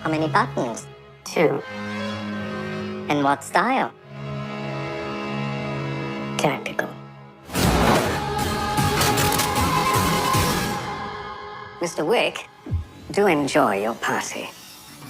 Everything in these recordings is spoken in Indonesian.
How many buttons? 2. In what style? Tactical. Mr. Wick, do enjoy your party.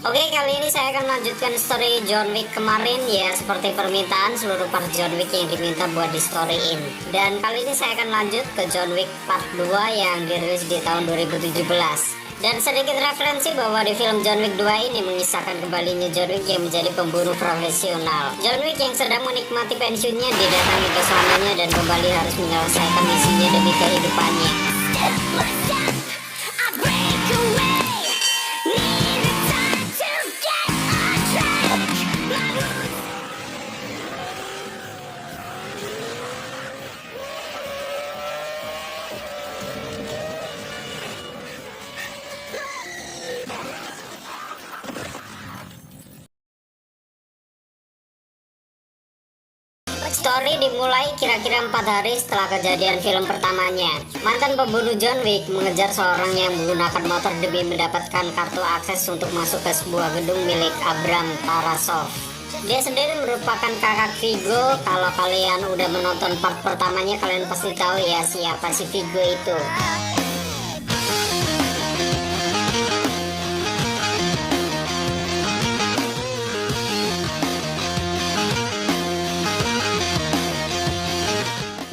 Oke, kali ini saya akan melanjutkan story John Wick kemarin ya, seperti permintaan seluruh part John Wick yang diminta buat di storyin. Dan kali ini saya akan lanjut ke John Wick Part 2 yang dirilis di tahun 2017. Dan sedikit referensi bahwa di film John Wick 2 ini mengisahkan kembalinya John Wick yang menjadi pembunuh profesional. John Wick yang sedang menikmati pensiunnya didatangi ke sananya dan kembali harus menyelesaikan misinya demi kehidupannya. Story dimulai kira-kira 4 hari setelah kejadian film pertamanya. Mantan pembunuh John Wick mengejar seorang yang menggunakan motor demi mendapatkan kartu akses untuk masuk ke sebuah gedung milik Abram Tarasov. Dia sendiri merupakan kakak Viggo. Kalau kalian udah menonton part pertamanya, kalian pasti tahu ya siapa si Viggo itu.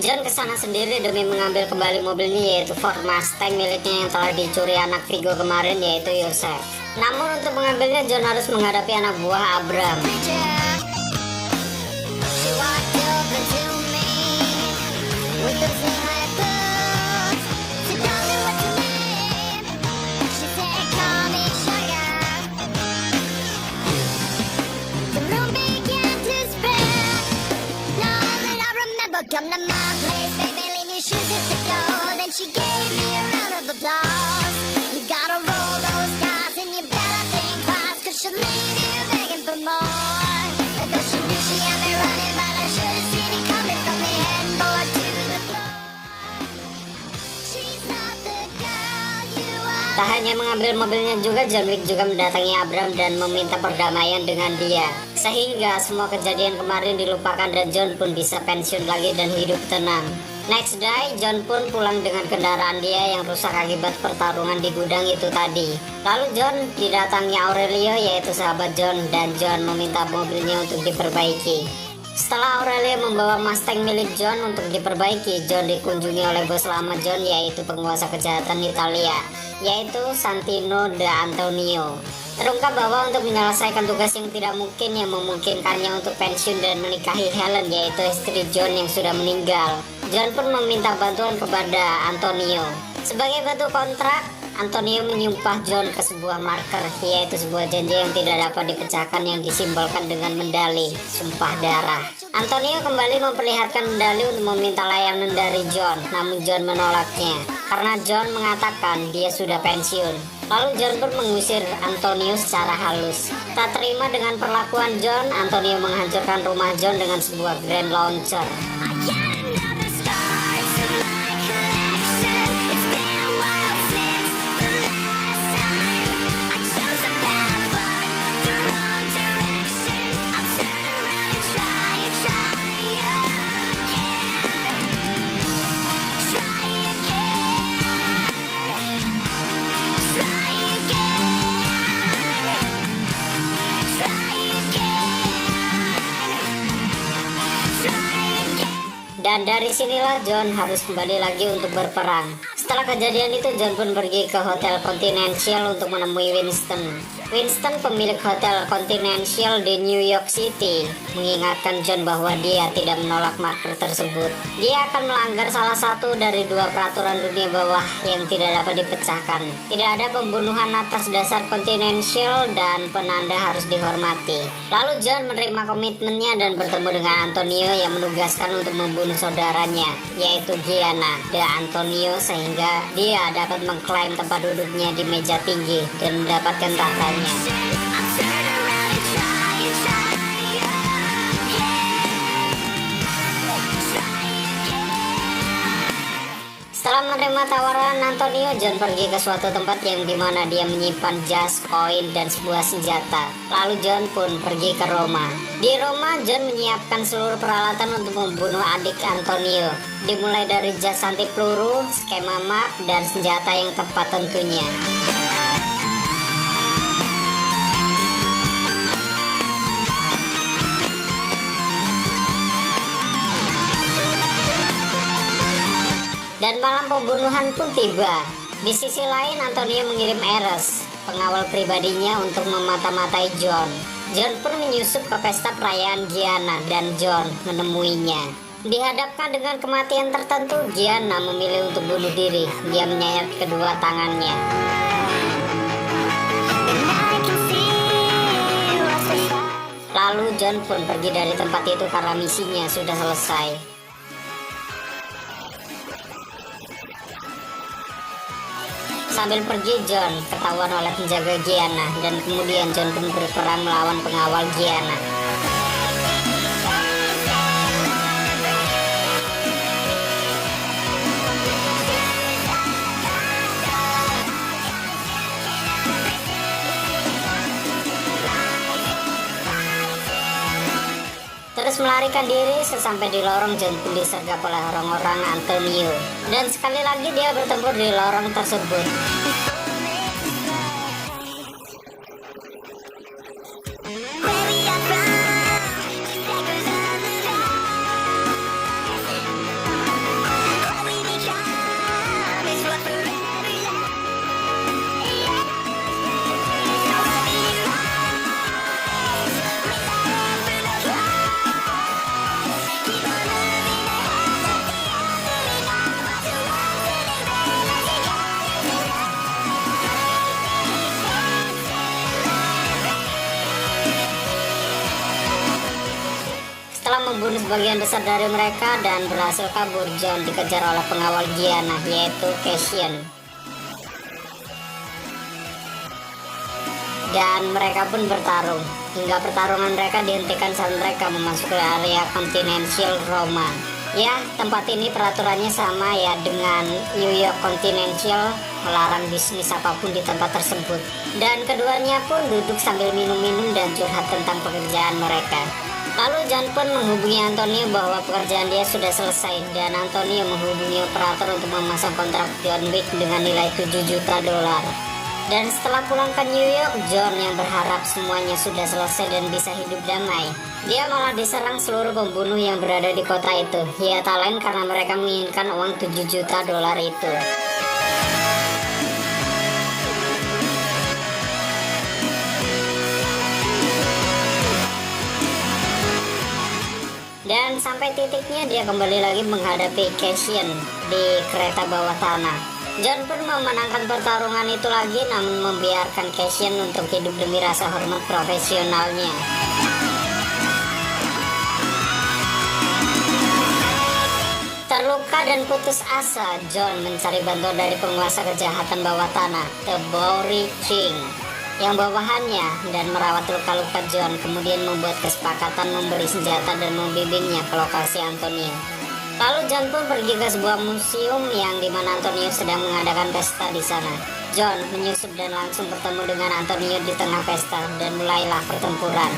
John kesana sendiri demi mengambil kembali mobilnya, yaitu Ford Mustang miliknya yang telah dicuri anak Viggo kemarin, yaitu Yosef. Namun untuk mengambilnya, John harus menghadapi anak buah Abram. Come to my place, baby, leave your shoes at the door. Then she gave me a round of applause. You gotta roll those dice and you better think twice, 'cause she'll leave you begging for more. Because she knew she had me running, but I should've seen it coming from the headboard to the floor. She's not the girl you are. Tak hanya mengambil mobilnya juga, John Wick juga mendatangi Abram dan meminta perdamaian dengan dia. Sehingga semua kejadian kemarin dilupakan dan John pun bisa pensiun lagi dan hidup tenang. Next day, John pun pulang dengan kendaraan dia yang rusak akibat pertarungan di gudang itu tadi. Lalu John didatangi Aurelio, yaitu sahabat John, dan John meminta mobilnya untuk diperbaiki. Setelah Aurelio membawa Mustang milik John untuk diperbaiki, John dikunjungi oleh bos lama John, yaitu penguasa kejahatan Italia, yaitu Santino de Antonio. Terungkap bahwa untuk menyelesaikan tugas yang tidak mungkin yang memungkinkannya untuk pensiun dan menikahi Helen, yaitu istri John yang sudah meninggal. John pun meminta bantuan kepada Antonio. Sebagai batu kontrak, Antonio menyumpah John ke sebuah marker, yaitu sebuah janji yang tidak dapat dipecahkan yang disimbolkan dengan medali sumpah darah. Antonio kembali memperlihatkan medali untuk meminta layanan dari John, namun John menolaknya karena John mengatakan dia sudah pensiun. Lalu John pun mengusir Antonio secara halus. Tak terima dengan perlakuan John, Antonio menghancurkan rumah John dengan sebuah grand launcher. Dan dari sinilah John harus kembali lagi untuk berperang. Setelah kejadian itu, John pun pergi ke Hotel Continental untuk menemui Winston. Winston, pemilik Hotel Continental di New York City, mengingatkan John bahwa dia tidak menolak marker tersebut. Dia akan melanggar salah satu dari 2 peraturan dunia bawah yang tidak dapat dipecahkan. Tidak ada pembunuhan atas dasar Continental dan penanda harus dihormati. Lalu John menerima komitmennya dan bertemu dengan Antonio yang menugaskan untuk membunuh saudaranya, yaitu Gianna de Antonio, sehingga dia dapat mengklaim tempat duduknya di meja tinggi dan mendapatkan tahtanya. Setelah Setelah menerima tawaran Antonio, John pergi ke suatu tempat yang dimana dia menyimpan jas, koin, dan sebuah senjata. Lalu John pun pergi ke Roma. Di Roma, John menyiapkan seluruh peralatan untuk membunuh adik Antonio, dimulai dari jas anti peluru, skema map, dan senjata yang tepat tentunya. Dan malam pembunuhan pun tiba. Di sisi lain, Antonio mengirim Eres, pengawal pribadinya, untuk memata-matai John. John pun menyusup ke pesta perayaan Gianna dan John menemuinya. Dihadapkan dengan kematian tertentu, Gianna memilih untuk bunuh diri. Dia menyayat kedua tangannya. Lalu John pun pergi dari tempat itu karena misinya sudah selesai. Sambil pergi, John ketahuan oleh penjaga Gianna, dan kemudian John pun berperang melawan pengawal Gianna. Terus melarikan diri. Sesampai di lorong, John pun disergap oleh orang-orang Antonio. Dan sekali lagi dia bertempur di lorong tersebut. Setelah membunuh sebagian besar dari mereka dan berhasil kabur, John dikejar oleh pengawal Gianna, yaitu Cassian. Dan mereka pun bertarung, hingga pertarungan mereka dihentikan saat mereka memasuki area Continental Roma. Ya, tempat ini peraturannya sama ya dengan New York Continental, melarang bisnis apapun di tempat tersebut. Dan keduanya pun duduk sambil minum-minum dan curhat tentang pekerjaan mereka. Lalu John pun menghubungi Antonio bahwa pekerjaan dia sudah selesai, dan Antonio menghubungi operator untuk memasang kontrak John Wick dengan nilai 7 juta dolar. Dan setelah pulang ke New York, John yang berharap semuanya sudah selesai dan bisa hidup damai, dia malah diserang seluruh pembunuh yang berada di kota itu. Ya, tak lain karena mereka menginginkan uang 7 juta dolar itu. Dan sampai titiknya dia kembali lagi menghadapi Cassian di kereta bawah tanah. John pun memenangkan pertarungan itu lagi, namun membiarkan Cassian untuk hidup demi rasa hormat profesionalnya. Terluka dan putus asa, John mencari bantuan dari penguasa kejahatan bawah tanah, The Bowery King, yang bawahannya dan merawat luka-luka John, kemudian membuat kesepakatan membeli senjata dan membimbingnya ke lokasi Antonio. Lalu John pun pergi ke sebuah museum yang dimana Antonio sedang mengadakan pesta di sana. John menyusup dan langsung bertemu dengan Antonio di tengah pesta, dan mulailah pertempuran.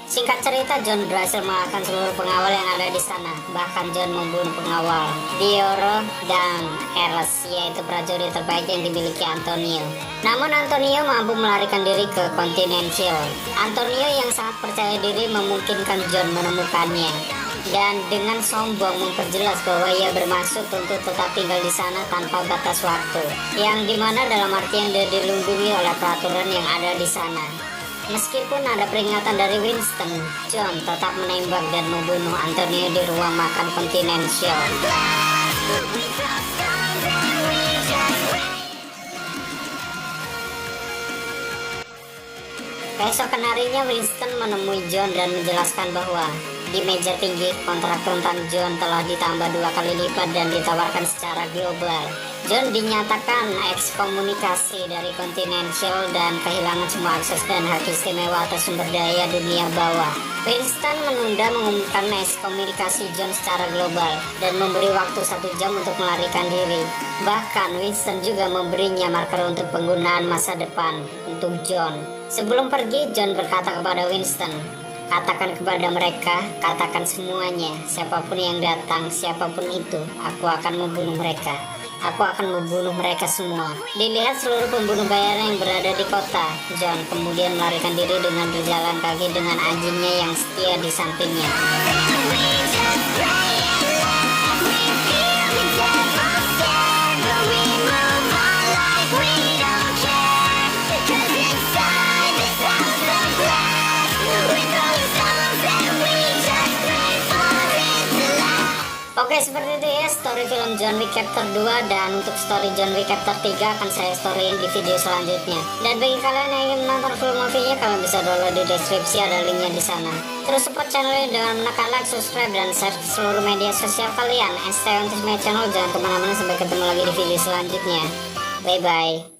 Singkat cerita, John berhasil mengalahkan seluruh pengawal yang ada di sana. Bahkan John membunuh pengawal Dioro dan Eres, yaitu prajurit terbaik yang dimiliki Antonio. Namun Antonio mampu melarikan diri ke Continental. Antonio yang sangat percaya diri memungkinkan John menemukannya, dan dengan sombong memperjelas bahwa ia bermaksud untuk tetap tinggal di sana tanpa batas waktu, yang dimana dalam artian dia dilindungi oleh peraturan yang ada di sana. Meskipun ada peringatan dari Winston, John tetap menembak dan membunuh Antonio di ruang makan Continental. Keesokan harinya Winston menemui John dan menjelaskan bahwa di meja tinggi kontrak tentang John telah ditambah 2 kali lipat dan ditawarkan secara global. John dinyatakan ekskomunikasi dari Continental dan kehilangan semua akses dan hak istimewa atas sumber daya dunia bawah. Winston menunda mengumumkan ekskomunikasi John secara global dan memberi waktu 1 jam untuk melarikan diri. Bahkan Winston juga memberinya marker untuk penggunaan masa depan untuk John. Sebelum pergi, John berkata kepada Winston, "Katakan kepada mereka, katakan semuanya, siapapun yang datang, siapapun itu, aku akan membunuh mereka. Aku akan membunuh mereka semua." Dilihat seluruh pembunuh bayaran yang berada di kota, John kemudian melarikan diri dengan berjalan kaki dengan anjingnya yang setia di sampingnya. Oke, seperti itu ya story film John Wick Chapter 2, dan untuk story John Wick Chapter 3 akan saya storyin di video selanjutnya. Dan bagi kalian yang ingin menonton full movie-nya, kalian bisa download di deskripsi, ada linknya di sana. Terus support channel ini dengan menekan like, subscribe, dan share ke seluruh media sosial kalian. And stay on this my channel, jangan kemana-mana, sampai ketemu lagi di video selanjutnya. Bye bye.